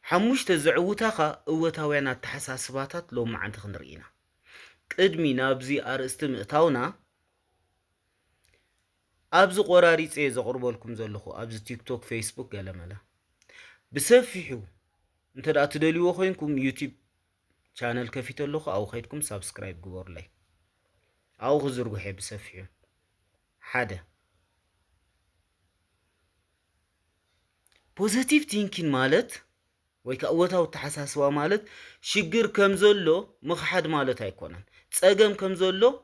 حموشت زعوتها قوتاوينا التحساسباتات لو ما عندك نرينا قدمي نابزي أرستم إتاونا أبز قراريت إيه زقربوا لكم زلخو أبز تيك توك فيسبوك قال ملا بسفحوا انت دا تدليو خوينكم يوتيوب channel كفيت اللخو أو خيتكم سبسكرايب قبور لي أو غزرقو حي بسفحوا حدا positive thinking مالت ويكا قوتاو التحساسوا مالت شجر كمزلو مخحد مالت هيكونن تصقم كمزلو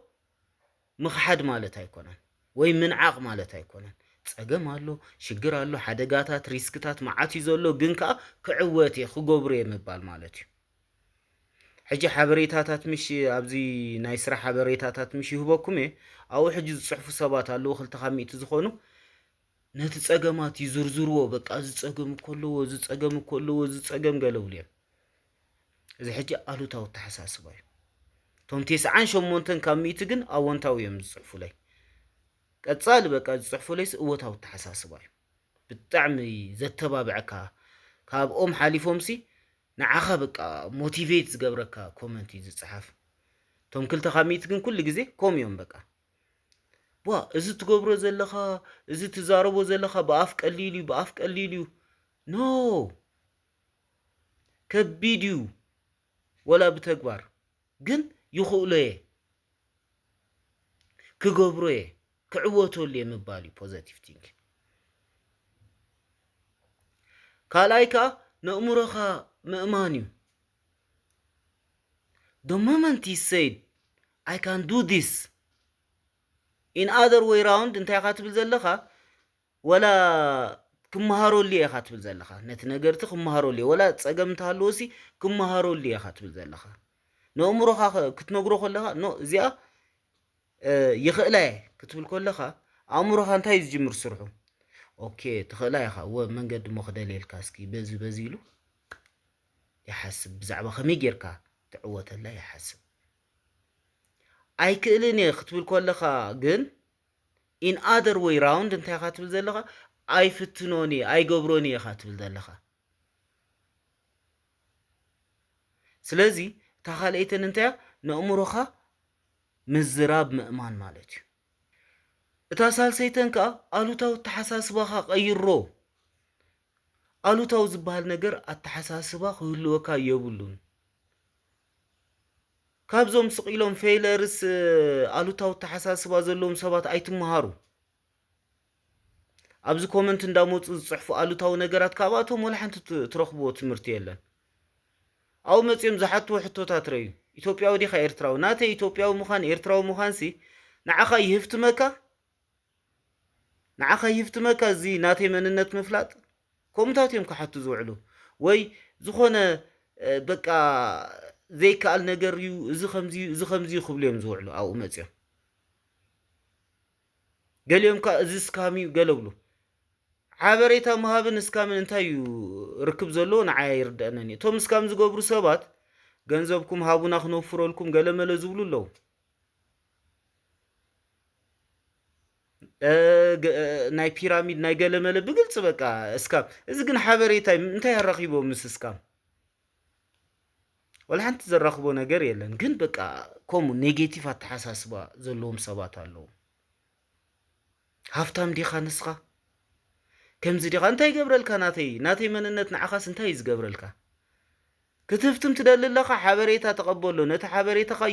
مخحد مالت هيكونن ወይ ምንዓቕ ማለት ኣይኮነን ጸገም ኣሎ ሽግር ኣሎ ሓደጋታት ሪስክታት ማዓት ይዘሎ ግን ከ ክዕወት ክገብሩ የምባል ማለት እዩ ሕጂ ሓበሬታታት ምሽ ኣብዚ ናይ ስራሕ ሓበሬታታት ምሽ ይህበኩም ኣው ሕጂ ዝጽሕፉ ሰባት ኣለዉ ክልተ ከሚት ዝኾኑ ነቲ ጸገማት ይዝርዝርዎ በቃ ዝጸገም ከለዎ ዝጸገም ከለዎ ዝጸገም ገለውል እዮም እዚ ሕጂ ኣሉታው ተሓሳስባ እዩ ቶም 98 ከሚት ግን ኣወንታው እዮም ዝጽሕፉ ላይ قصال بقى الصحفو ليس قوتاو التحساسبا بطعمي زتبابعكا كاب حليفهم سي نعاخا بقى موتيفيت زغبركا كومنتي زصحف توم كلتا خاميت كن كل غزي كوميون بقى وا ازي تغبرو زلخا ازي تزاربو زلخا باف قليلي نو كبيديو ولا بتكبر جن يخوليه كغبرويه كعوتو اللي مبالي positive thinking كالايكا نأمرخا مأمانيو the moment he said I can do this in other way round انت يخاتب الزلخا ولا كمهارو اللي يخاتب الزلخا نتنقرت كمهارو اللي ولا تساقم تهالوسي كمهارو اللي يخاتب الزلخا نأمرخا كتنقرو خلها نو زيا يخلاه كتبل كلها عمره انت يجمر سرحو اوكي تخلايا هو منقد مخدل الكاسكي بزيلو يحسب بزعبه خمي غيركا تعوت الله يحسب اي كلني كتبل كلها جن in other way round انت خاتبل زلخا اي فتنوني اي غبروني خاتبل زلخا سلازي تخاليتن انت نأمرخا مزراب مأمان مالتي እታሳል ሰይተንካ አሉታው ተሐሳስባኻ ቀይሮ አሉታው ዝባል ነገር አተሐሳስባ ሁሉወካ የብሉን ካብዞም ስቂሎም ፌለርስ አሉታው ተሐሳስባ ዘሎም ሰባት አይትመሃሩ ኣብዚ ኮመንት እንዳሞጽ ዝጽሕፉ አሉታው ነገራት ካባቶም ወላሕንቲ ትረኽቦ ትምህርቲ የለን አው መጽም ዝሓቱ ሕቶታት ረዩ ኢትዮጵያዊ ዲኻ ኤርትራዊ ናተ ኢትዮጵያዊ ምኻን ኤርትራዊ ምኻንሲ ንዓኻ ይህፍትመካ نعخا يفتمك زي ناتي مننت مفلات كومتاتيم كحتو زوعلو وي زخونه بقى زي كال نجر يو زخمزي خبليم زوعلو او مصيو قاليوم كا زي سكامي قالولو حبريتا مهابن سكامن انتايو ركب زلو نعاي يردانني توم سكام زغبرو سبات ገንዘብኩም ሃቡና ክነፍረልኩም ገለመለ ዝብሉለው ናይ ፒራሚድ ናይ ገለመለ ብግልጽ በቃ እስካም እዚ ግን ሓበሬታ እንታይ ያረኺቦ ምስ እስካም ወላ ሓንቲ ዘራኽቦ ነገር የለን ግን በቃ ኮሙ ኔጌቲቭ አተሐሳስባ ዘለዎም ሰባት አለው ሃፍታም ዲኻ ንስኻ ከምዚ ዲኻ እንታይ ይገብረልካ ናተይ መንነት ንዓኻስ እንታይ ይዝገብረልካ ክትፍትም ትደልለኻ ሓበሬታ ተቀበሎ ነቲ ሓበሬታኻ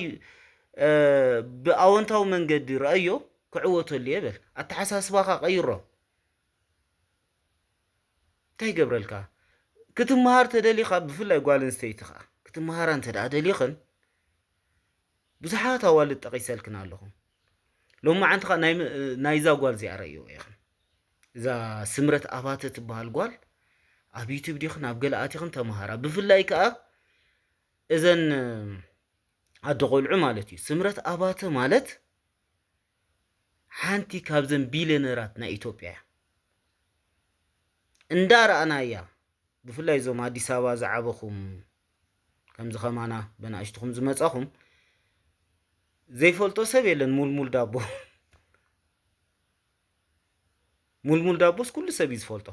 ብኣወንታዊ መንገዲ ረአዮ ክዕወተሉ ይብል አተሐሳስባኻ ቀይሮ እንታይ ይገብረልካ ክትመሃር ተደሊኻ ብፍላይ ጓልንስተይትኻ ክትመሃር አንተ ደሊኽን ብዙሓት ኣዋልድ ጠቂሰልክና ኣለኹ ሎማ ዓንትኻ ናይዛ ጓል እዚኣ ረእዮ ኢኽን እዛ ስምረት ኣባተ ትበሃል ጓል ኣብ ዩቲዩብ ዲኽን ኣብ ገለኣቲኽን ተመሃራ ብፍላይ ከዓ እዘን ኣደቆልዑ ማለት እዩ ስምረት ኣባተ ማለት ሓንቲ ካብዘን ቢሊዮነራት ናይ ኢትዮጵያ እንዳረኣናያ ብፍላይ ዞም ኣዲስ ኣበባ ዝዓበኹም ከምዚ ኸማና በናእሽትኹም ዝመጻኹም ዘይፈልጦ ሰብ የለን ሙልሙል ዳቦስ ኩሉ ሰብ ይዝፈልጦ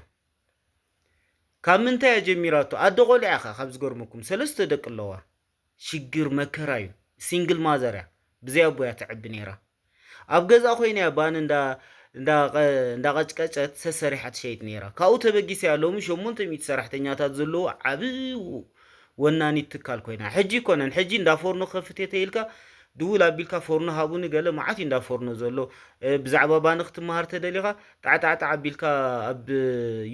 ካብ ምንታይ ጀሚራቶ ኣደ ቆልዓ ካብ ዝገርመኩም ሰለስተ ደቂ ኣለዋ ሽግር መከራ እዩ ሲንግል ማዘር እያ ብዘይ ኣቦያ ትዕቢ ነይራ ኣብ ገዛ ኮይና ባን እንዳቀጭቀጨት ሰሰሪሓ ትሸይጥ ነይራ ካብኡ ተበጊሰ ያለውም 800 ሰራሕተኛታት ዘለዎ ዓብ ወናኒ ትካል ኮይና ሕጂ ኮነን ሕጂ እንዳፎርኖ ከፍት ተይልካ ድውል ኣቢልካ ፎርኖ ሃቡኒ ገለ ማዓት እንዳፎርኖ ዘሎ ብዛዕባ ባን ክትመሃር ተደሊኻ ጣዕጣዕጣ ኣቢልካ ኣብ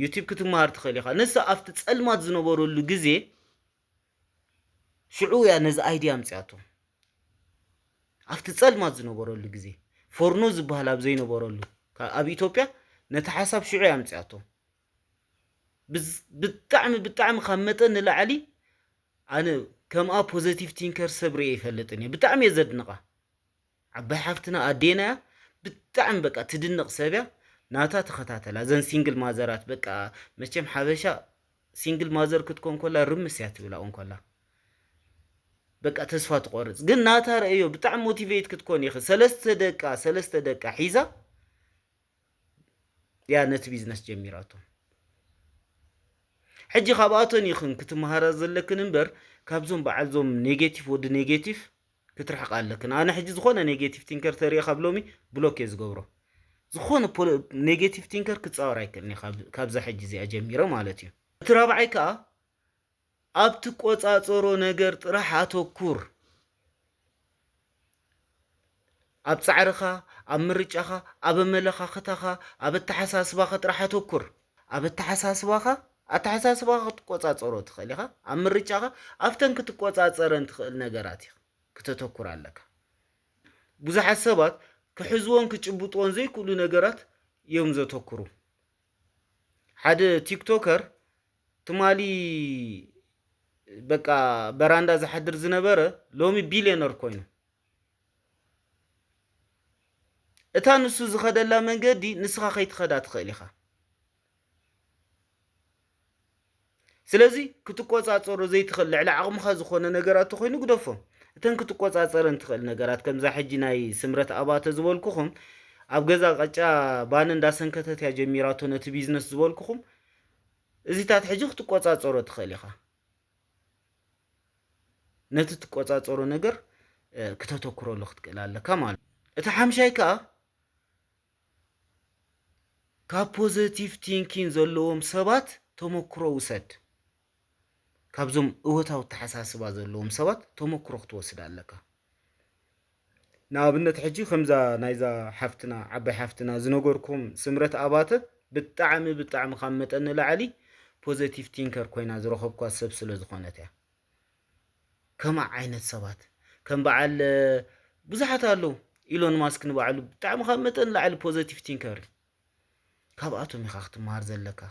ዩቲዩብ ክትመሃር ትኽእል ኢኻ ነሳ ኣብቲ ጸልማት ዝነበረሉ ግዜ ሽዑ ያ ነዚ አይዲያ ምጽያቶ ኣብቲ ጸልማት ዝነበረሉ ግዜ ፎርኖ ዝበሃል ኣብ ዘይነበረሉ ኣብ ኢትዮጵያ ነቲ ሓሳብ ሽዑ ያ ምጽያቶ ብጣዕሚ ካብ መጠን ንላዕሊ ኣነ ከምኣ ፖዚቲቭ ቲንከር ሰብሪ ይፈልጥኒ ብጣዕሚ የዘድንቃ ዓባይ ሓፍትና ኣዴና ብጣዕሚ በቃ ትድንቅ ሰብያ ናታ ተኸታተላ ዘን ሲንግል ማዘራት በቃ መቸም ሓበሻ ሲንግል ማዘር ክትኮን ኮላ ርምስ ያ ትብላውን ኮላ በቃ ተስፋ ትቆርጽ ግን ናታ ረእዮ ብጣዕሚ ሞቲቬት ክትኮን ይኽ ሰለስተ ደቃ ሒዛ ያ ነት ቢዝነስ ጀሚራቶ ሕጂ ካብኣቶን ይኽን ክትመሃራ ዘለክን እምበር ካብዞም በዓልዞም ኔጌቲቭ ወዲ ኔጌቲቭ ክትርሕቕ ኣለክን ኣነ ሕጂ ዝኾነ ኔጌቲቭ ቲንከር ተሪእየ ካብ ሎሚ ብሎክ እየ ዝገብሮ ዝኾነ ኔጌቲቭ ቲንከር ክፃወር ኣይክእልኒ ካብዛ ሕጂ እዚኣ ጀሚረ ማለት እዩ እቲ ራብዓይ ከዓ ኣብ ትቆፃፀሮ ነገር ጥራሕ ኣተኩር ኣብ ጻዕርኻ ኣብ ምርጫኻ ኣብ ኣመለኻኽታኻ ኣብ ኣተሓሳስባኻ ጥራሕ ኣተኩር ኣብ ኣተሓሳስባኻ ኣተሓሳስባኻ ክትቆፃፀሮ ትኽእል ኢኻ ኣብ ምርጫኻ ኣብተን ክትቆፃፀረን ትኽእል ነገራት ኢኻ ክተተኩር ኣለካ ብዙሓት ሰባት ክሕዝዎን ክጭብጥዎን ዘይክእሉ ነገራት እዮም ዘተኩሩ ሓደ ቲክቶከር ትማሊ በቃ በራንዳ ዝሓድር ዝነበረ ሎሚ ቢልዮነር ኮይኑ እታ ንሱ ዝኸደላ መንገዲ ንስኻ ከይትኸዳ ትኽእል ኢኻ ስለዚ ክትቆፃፀሮ ዘይትኽእል ልዕሊ ዓቕምኻ ዝኾነ ነገራት ተኮይኑ ግደፎም እተን ክትቆፃፀረን ትኽእል ነገራት ከምዛ ሕጂ ናይ ስምረት ኣባተ ዝበልኩኹም ኣብ ገዛ ቀጫ ባን እንዳሰንከተት ያ ጀሚራቶ ነቲ ቢዝነስ ዝበልኩኹም እዚታት ሕጂ ክትቆፃፀሮ ትኽእል ኢኻ ነቲ ትቆፃፀሮ ነገር ክተተኩረሉ ክትክእል ኣለካ ማለት እቲ ሓምሻይ ከዓ ካብ ፖዚቲቭ ቲንኪንግ ዘለዎም ሰባት ተመክሮ ውሰድ ካብዞም እወታዊ ተሓሳስባ ዘለዎም ሰባት ተመክሮ ክትወስድ ኣለካ ንኣብነት ሕጂ ከምዛ ናይዛ ሓፍትና ዓባይ ሓፍትና ዝነገርኩም ስምረት ኣባተ ብጣዕሚ ካብ መጠን ንላዕሊ ፖዚቲቭ ቲንከር ኮይና ዝረኸብኳ ሰብ ስለ ዝኾነት እያ ከማ ዓይነት ሰባት ከም በዓል ብዙሓት ኣለዉ ኢሎን ማስክ ንባዕሉ ብጣዕሚ ካብ መጠን ንላዕሊ ፖዚቲቭ ቲንከር ካብኣቶም ኢኻ ክትመሃር ዘለካ